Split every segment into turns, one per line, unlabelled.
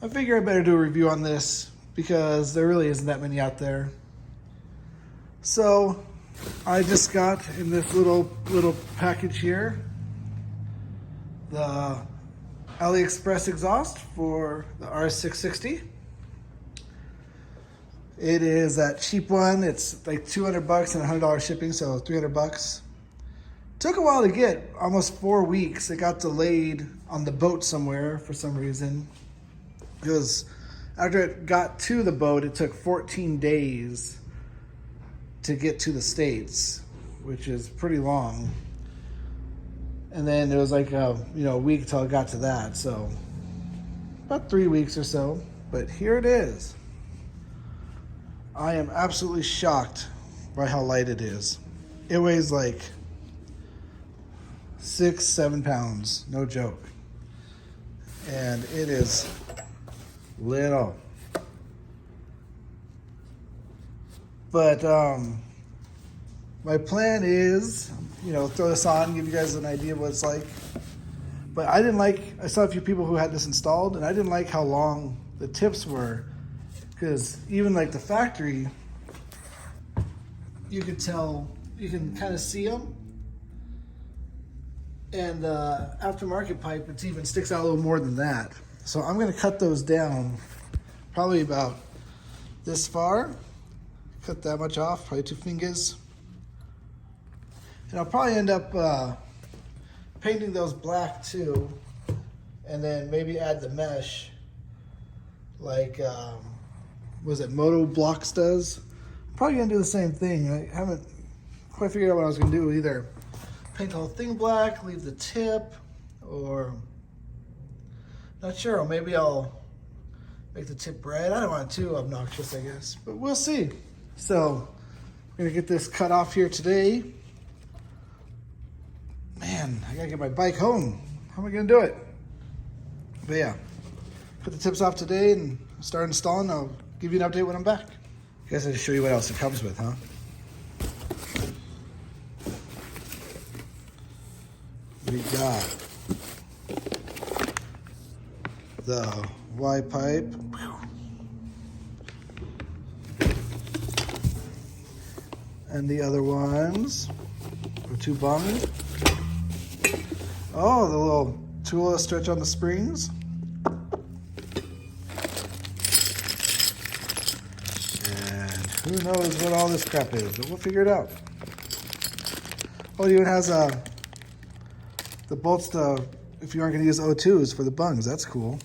I figure I better do a review on this because there really isn't that many out there. So I just got in this little package here the Aliexpress exhaust for the RS660. It is that cheap one. It's like $200 and $100 shipping, so $300. Took a while to get, almost 4 weeks. It got delayed on the boat somewhere for some reason. Because after it got to the boat, it took 14 days to get to the States, which is pretty long. And then it was like a week till it got to that, so about 3 weeks or so. But here it is. I am absolutely shocked by how light it is. It weighs like 6-7 pounds, no joke. And it is little. But my plan is, throw this on, give you guys an idea of what it's like. But I saw a few people who had this installed, and I didn't like how long the tips were. Because even like the factory, you can kind of see them. And the aftermarket pipe, it even sticks out a little more than that. So I'm going to cut those down probably about this far. Cut that much off, probably 2 fingers. And I'll probably end up painting those black too. And then maybe add the mesh like, was it Moto Blocks does? I'm probably going to do the same thing. I haven't quite figured out what I was going to do. Either paint the whole thing black, leave the tip, or not sure. Or maybe I'll make the tip red. I don't want it too obnoxious, I guess, but we'll see. So I'm gonna get this cut off here today. Man, I gotta get my bike home. How am I gonna do it? But yeah, cut the tips off today and start installing. I'll give you an update when I'm back. I guess I should show you what else it comes with, huh? We got the Y pipe. And the other ones are 2 bungs. Oh, the little tool to stretch on the springs. And who knows what all this crap is, but we'll figure it out. Oh, it even has the bolts to, if you aren't going to use O2s for the bungs. That's cool.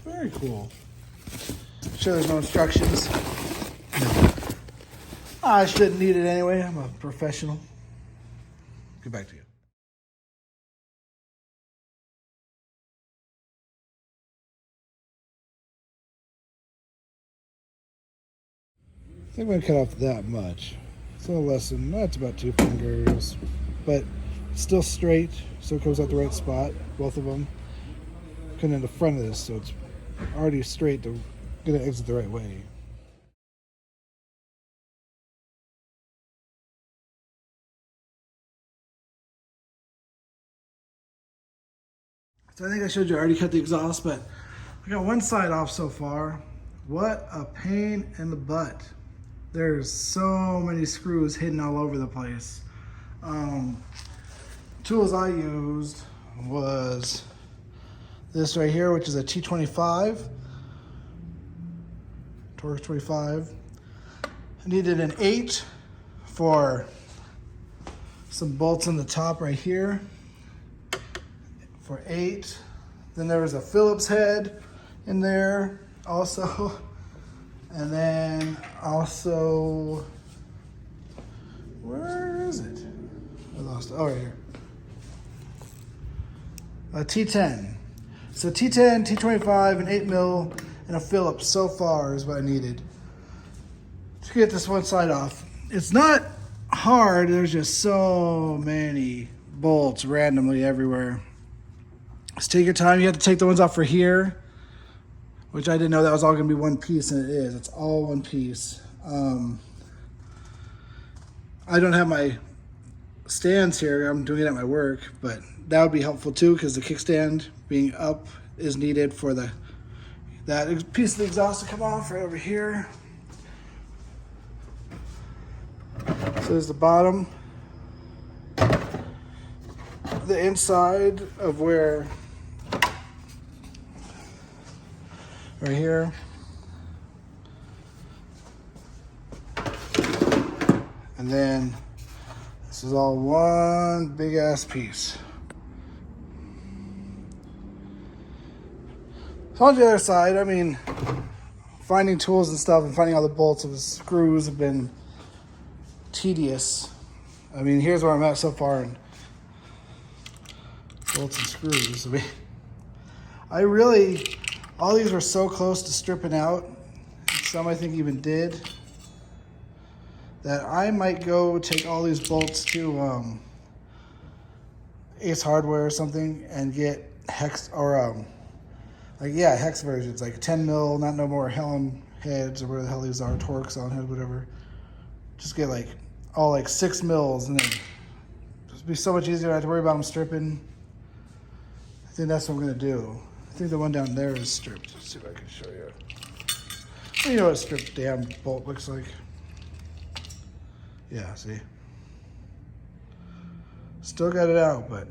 Very cool. Sure, there's no instructions. I shouldn't need it anyway. I'm a professional. Get back to you. I think I'm going to cut off that much. It's a little less than, that's about 2 fingers. But it's still straight, so it comes out the right spot, both of them. Coming in the front of this, so it's already straight, they're going to exit the right way. So I think I showed you I already cut the exhaust, but I got one side off so far. What a pain in the butt. There's so many screws hidden all over the place. Tools I used was this right here, which is a T25, Torx 25. I needed an 8 for some bolts on the top right here. For 8. Then there was a Phillips head in there also. And then also, where is it? I lost it. Oh, right here. A T10. So T10, T25, an 8mm, and a Phillips so far is what I needed to get this one side off. It's not hard. There's just so many bolts randomly everywhere. Just take your time. You have to take the ones off for here, which I didn't know that was all going to be one piece, and it is. It's all one piece. I don't have my stands here. I'm doing it at my work, but that would be helpful too, because the kickstand being up is needed for that piece of the exhaust to come off right over here. So there's the bottom, the inside of where, right here. And then this is all one big ass piece. So on the other side, I mean, finding tools and stuff and finding all the bolts and the screws have been tedious. I mean, here's where I'm at so far in bolts and screws. I really, all these were so close to stripping out, some I think even did, that I might go take all these bolts to Ace Hardware or something and get hex, or hex versions, like 10 mil, not no more Helen heads or whatever the hell these are, Torx on head, whatever. Just get like all like 6 mils, and then it'd be so much easier. I don't have to worry about them stripping. I think that's what I'm gonna do. I think the one down there is stripped. Let's see if I can show you. Well, you know what a stripped damn bolt looks like. Yeah, see? Still got it out, but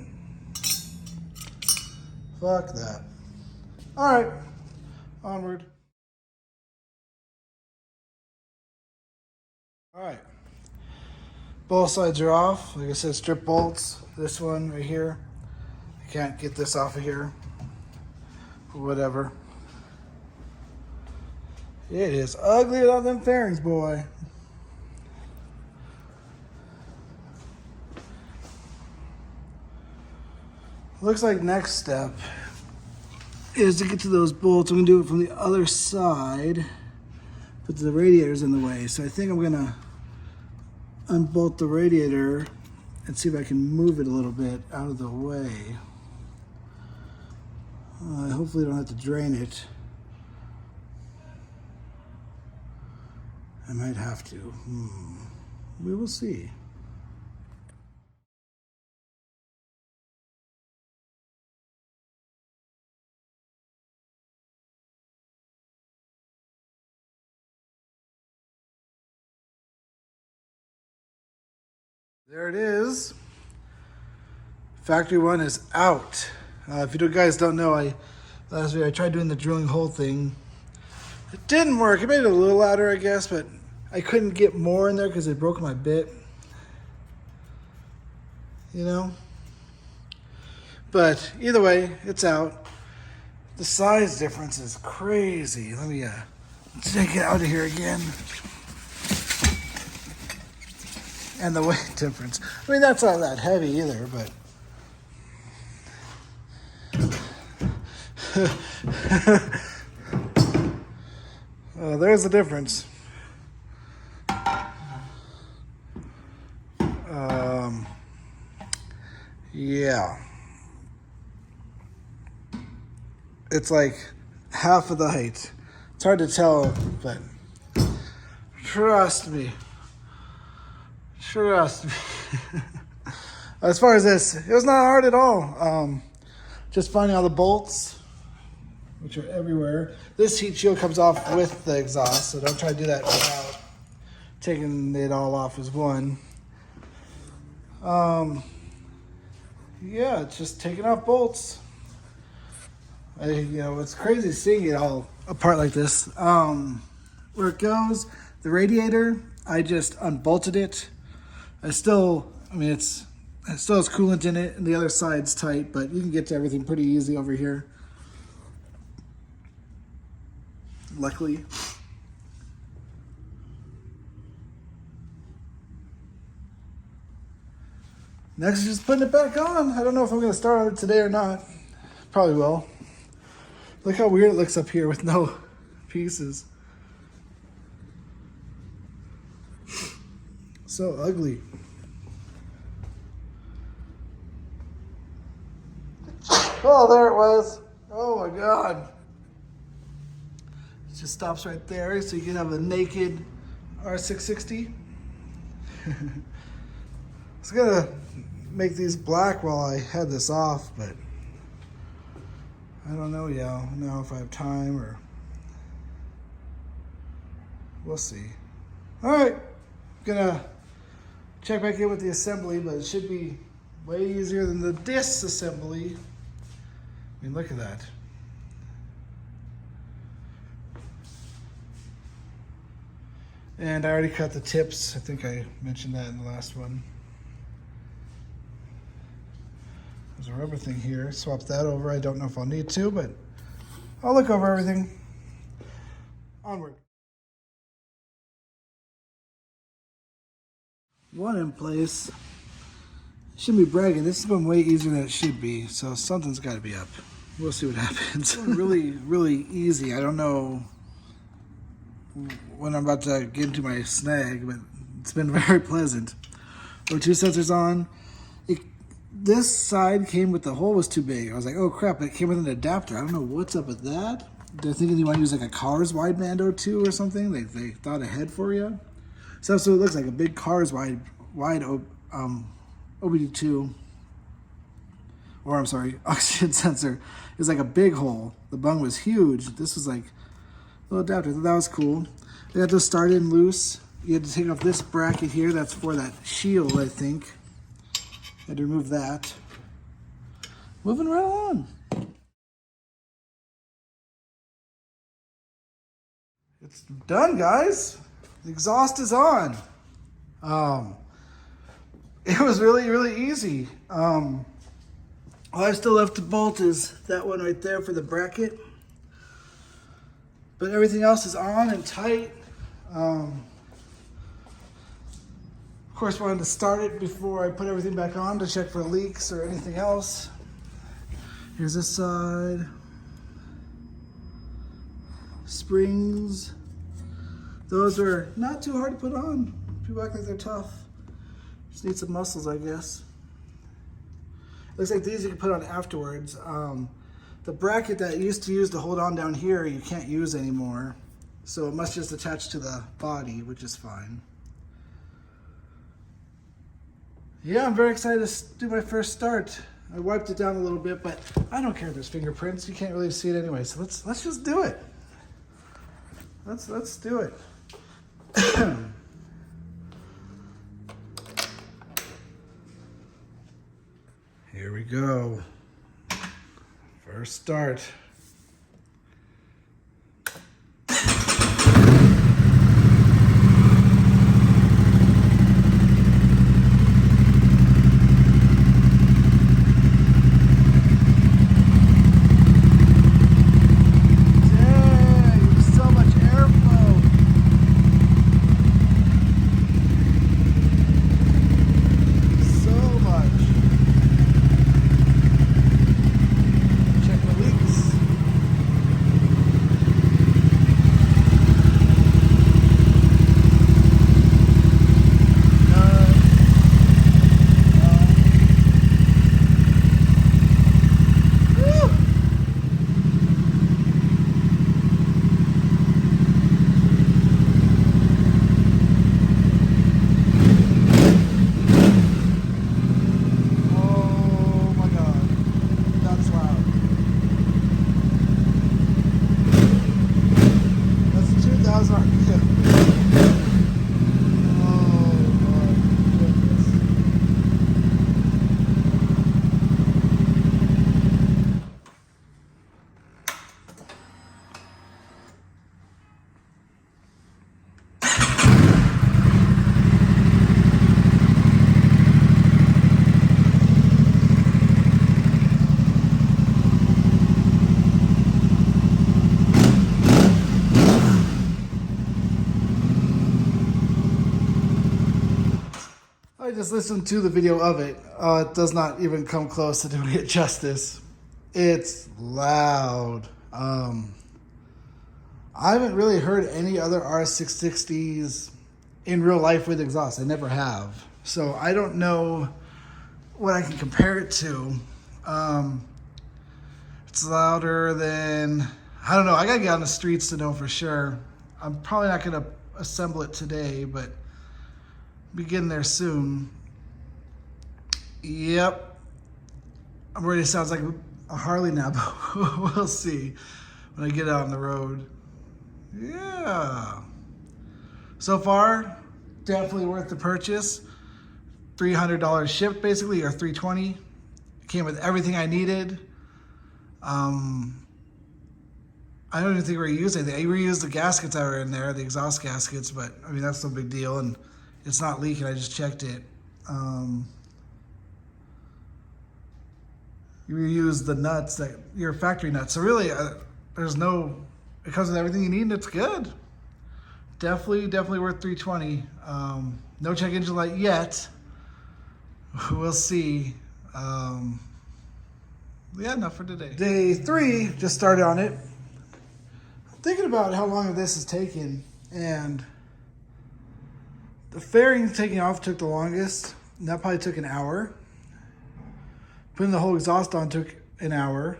fuck that. All right, onward. All right, both sides are off. Like I said, strip bolts. This one right here, I can't get this off of here. Whatever. It is ugly without them fairings, boy. Looks like next step is to get to those bolts. I'm gonna do it from the other side, but the radiator's in the way. So I think I'm gonna unbolt the radiator and see if I can move it a little bit out of the way. Hopefully I don't have to drain it. I might have to. We will see. There it is. Factory one is out. If you guys don't know, last week I tried doing the drilling hole thing. It didn't work. It made it a little louder, I guess, but I couldn't get more in there because it broke my bit. You know? But either way, it's out. The size difference is crazy. Let me take it out of here again. And the weight difference. I mean, that's not that heavy either, but there's the difference. Yeah. It's like half of the height. It's hard to tell, but trust me. Trust me. As far as this, it was not hard at all. Just finding all the bolts, which are everywhere. This heat shield comes off with the exhaust, so don't try to do that without taking it all off as one. Yeah, it's just taking off bolts. It's crazy seeing it all apart like this. Where it goes, the radiator, I just unbolted it. It still has coolant in it, and the other side's tight, but you can get to everything pretty easy over here. Luckily. Next is just putting it back on. I don't know if I'm going to start on it today or not. Probably will. Look how weird it looks up here with no pieces. So ugly. Oh, there it was. Oh my God. It just stops right there, so you can have a naked RS660. I was gonna make these black while I had this off, but I don't know yet. I don't know if I have time or we'll see. All right, gonna check back in with the assembly, but it should be way easier than the disassembly. I mean, look at that. And I already cut the tips. I think I mentioned that in the last one. There's a rubber thing here. Swap that over. I don't know if I'll need to, but I'll look over everything. Onward. One in place. Shouldn't be bragging. This has been way easier than it should be, so something's got to be up. We'll see what happens. Really, really easy. I don't know when I'm about to get into my snag, but it's been very pleasant. There were two sensors on. This side came with the hole was too big. I was like, oh crap, it came with an adapter. I don't know what's up with that. They're thinking you want to use like a Cars wideband O2 or something. They thought ahead for you. So it looks like a big Cars wide OBD2, or I'm sorry, oxygen sensor is like a big hole. The bung was huge. This was like a little adapter. That was cool. They got those started and loose. You had to take off this bracket here. That's for that shield, I think. Had to remove that. Moving right along. It's done, guys. The exhaust is on. It was really, really easy. All I still left to bolt is that one right there for the bracket. But everything else is on and tight. Of course, wanted to start it before I put everything back on to check for leaks or anything else. Here's this side. Springs. Those are not too hard to put on. People act like they're tough. Just need some muscles, I guess. Looks like these you can put on afterwards. The bracket that you used to use to hold on down here, you can't use anymore. So it must just attach to the body, which is fine. Yeah, I'm very excited to do my first start. I wiped it down a little bit, but I don't care if there's fingerprints. You can't really see it anyway, so let's just do it. Let's do it. Here we go. First start. I just listened to the video of it. It does not even come close to doing it justice. It's loud. I haven't really heard any other RS660s in real life with exhaust. I never have. So I don't know what I can compare it to. It's louder than, I don't know. I gotta get on the streets to know for sure. I'm probably not gonna assemble it today, but be getting there soon. Yep. Already sounds like a Harley now, but we'll see when I get out on the road. Yeah. So far, definitely worth the purchase. $300 shipped basically, or $320. It came with everything I needed. I don't even think we reused anything. I reused the gaskets that were in there, the exhaust gaskets, but I mean, that's no big deal. And it's not leaking, I just checked it. You reuse the nuts, that your factory nuts. So really, there's no, it comes with everything you need and it's good. Definitely worth $320. No check engine light yet. We'll see. Yeah, enough for today. Day 3, just started on it. Thinking about how long this is taking, and the fairing taking off took the longest, and that probably took an hour. Putting the whole exhaust on took an hour.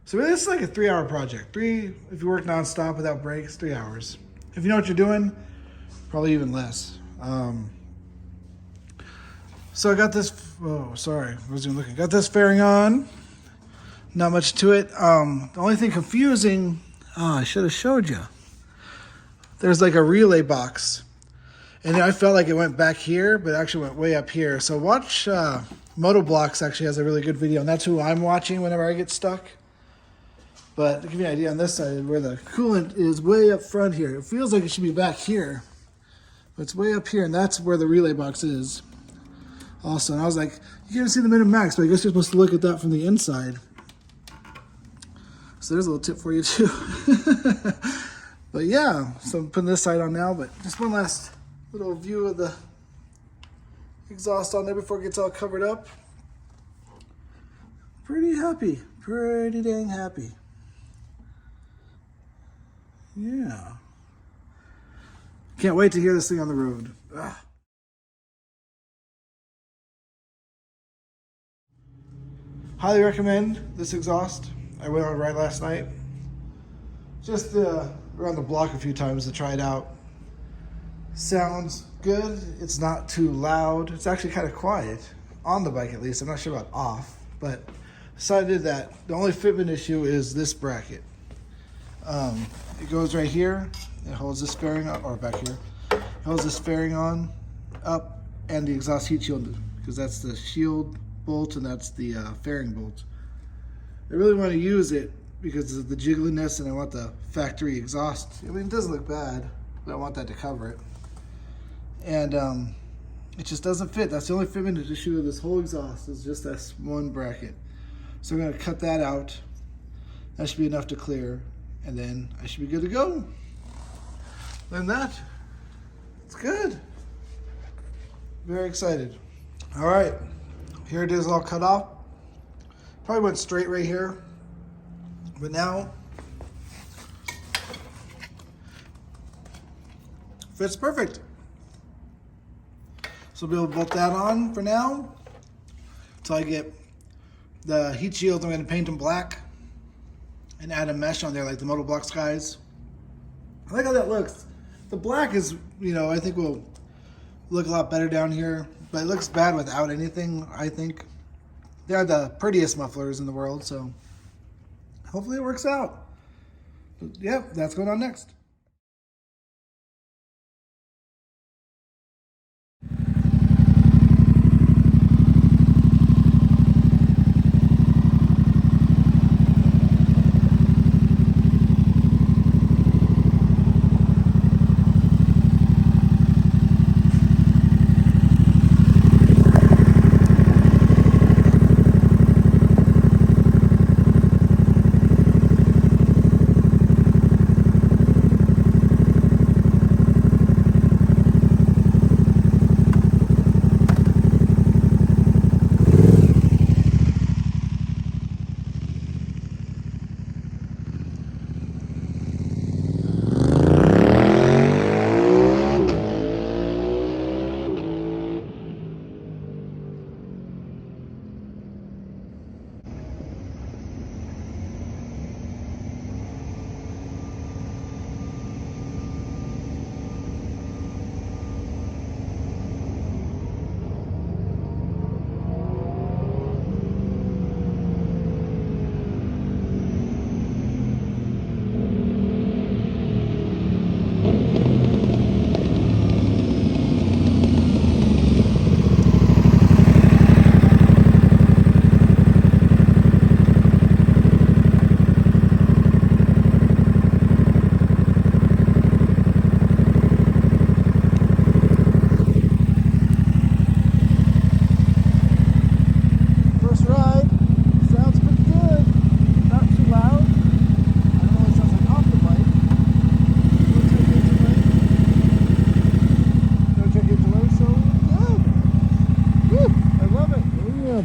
So really, this is like a 3-hour project. If you work nonstop without breaks, 3 hours. If you know what you're doing, probably even less. So I got this, oh, sorry, I wasn't even looking. Got this fairing on. Not much to it. The only thing confusing, I should have showed you. There's like a relay box. And I felt like it went back here, but it actually went way up here. So watch, Motoblocks actually has a really good video, and that's who I'm watching whenever I get stuck. But to give you an idea on this side, where the coolant is way up front here. It feels like it should be back here, but it's way up here, and that's where the relay box is. Also, and I was like, you can't see the minimum max, but I guess you're supposed to look at that from the inside. So there's a little tip for you too. But yeah, so I'm putting this side on now, but just one last little view of the exhaust on there before it gets all covered up. Pretty happy, pretty dang happy. Yeah. Can't wait to hear this thing on the road. Ugh. Highly recommend this exhaust. I went on a ride last night. Just around the block a few times to try it out. Sounds good. It's not too loud. It's actually kind of quiet on the bike, at least. I'm not sure about off, but decided that the only fitment issue is this bracket. It goes right here. It holds this fairing on, or back here. It holds this fairing on, up, and the exhaust heat shield, because that's the shield bolt and that's the fairing bolt. I really want to use it because of the jiggliness, and I want the factory exhaust. I mean, it doesn't look bad, but I want that to cover it. And it just doesn't fit. That's the only fitment issue of this whole exhaust, is just this one bracket. So I'm going to cut that out. That should be enough to clear, and then I should be good to go. Then that, it's good. Very excited. All right, here it is all cut off. Probably went straight right here, but now fits perfect. So we'll be able to bolt that on for now until I get the heat shields. I'm going to paint them black and add a mesh on there like the Motoblocks guys. I like how that looks. The black is, you know, I think will look a lot better down here, but it looks bad without anything, I think. They are the prettiest mufflers in the world, so hopefully it works out. But yep, that's going on next.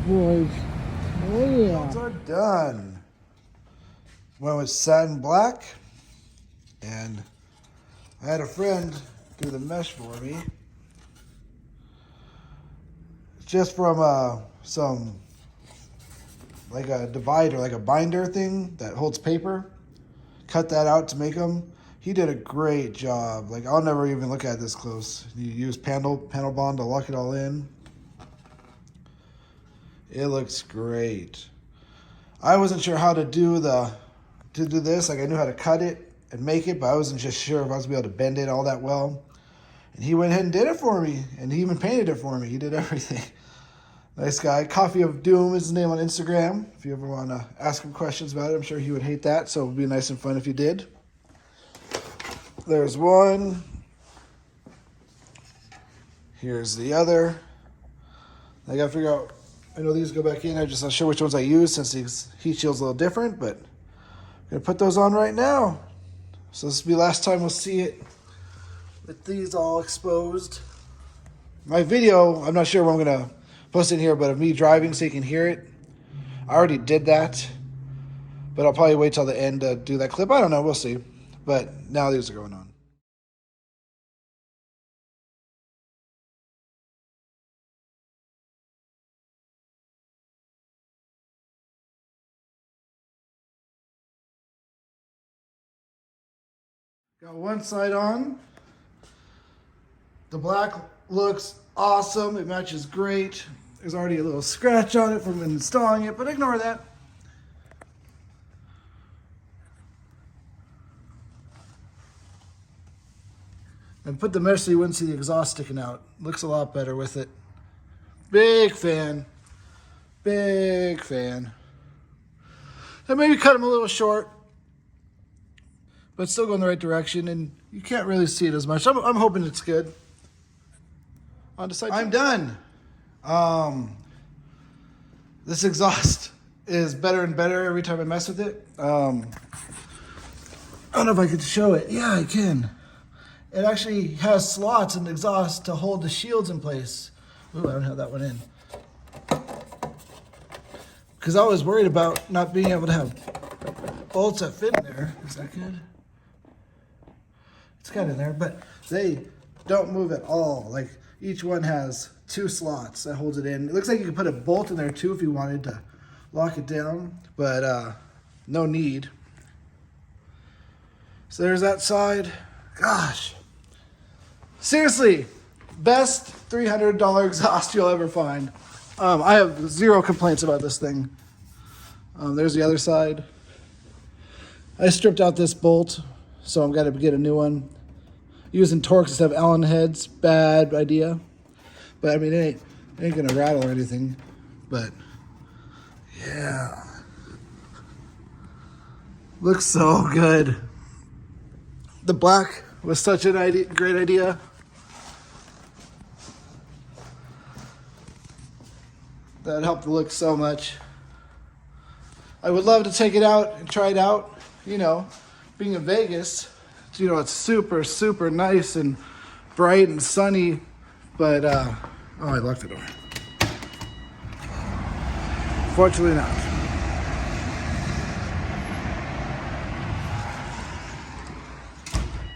boys. Oh yeah.
Those are done. Went with satin black, and I had a friend do the mesh for me. Just from some, like a divider, like a binder thing that holds paper. Cut that out to make them. He did a great job. Like, I'll never even look at it this close. You use panel bond to lock it all in. It looks great. I wasn't sure how to do this. Like, I knew how to cut it and make it, but I wasn't just sure if I was gonna be able to bend it all that well. And he went ahead and did it for me, and he even painted it for me. He did everything. Nice guy. Coffee of Doom is his name on Instagram. If you ever want to ask him questions about it, I'm sure he would hate that, so it would be nice and fun if you did. There's one. Here's the other. I gotta figure out, I know these go back in. I'm just not sure which ones I use since the heat shield's a little different, but I'm gonna put those on right now. So this will be the last time we'll see it with these all exposed. My video, I'm not sure when I'm gonna post it in here, but of me driving so you can hear it. I already did that, but I'll probably wait till the end to do that clip. I don't know, we'll see. But now these are going on. Got one side on. The black looks awesome. It matches great. There's already a little scratch on it from installing it, but ignore that. And put the mesh so you wouldn't see the exhaust sticking out. Looks a lot better with it. Big fan. Big fan. And maybe cut them a little short, but still go in the right direction, and you can't really see it as much. I'm hoping it's good. On the side. I'm done. This exhaust is better and better every time I mess with it. I don't know if I could show it. Yeah, I can. It actually has slots in the exhaust to hold the shields in place. Ooh, I don't have that one in. Because I was worried about not being able to have bolts that fit in there. Is that good? It's kind of in there, but they don't move at all. Like, each one has 2 slots that holds it in. It looks like you could put a bolt in there too if you wanted to lock it down, but no need. So there's that side. Gosh. Seriously, best $300 exhaust you'll ever find. I have 0 complaints about this thing. There's the other side. I stripped out this bolt, so I'm gonna get a new one. Using Torx instead of Allen heads, bad idea. But I mean, it ain't gonna rattle or anything. But yeah, looks so good. The black was such a great idea. That helped the look so much. I would love to take it out and try it out. You know, being in Vegas, you know, it's super, super nice and bright and sunny. But, oh, I locked the door. Fortunately not.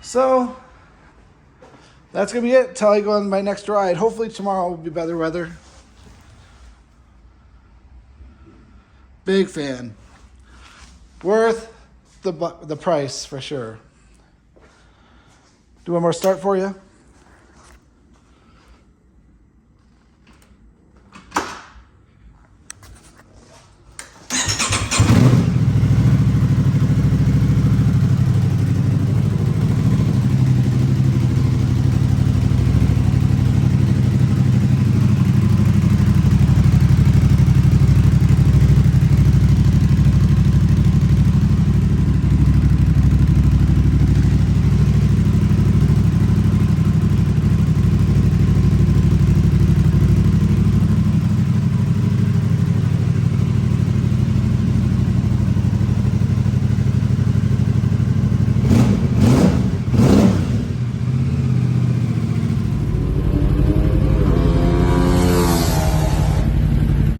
So, that's going to be it until I go on my next ride. Hopefully tomorrow will be better weather. Big fan. Worth the price for sure. Do one more start for you?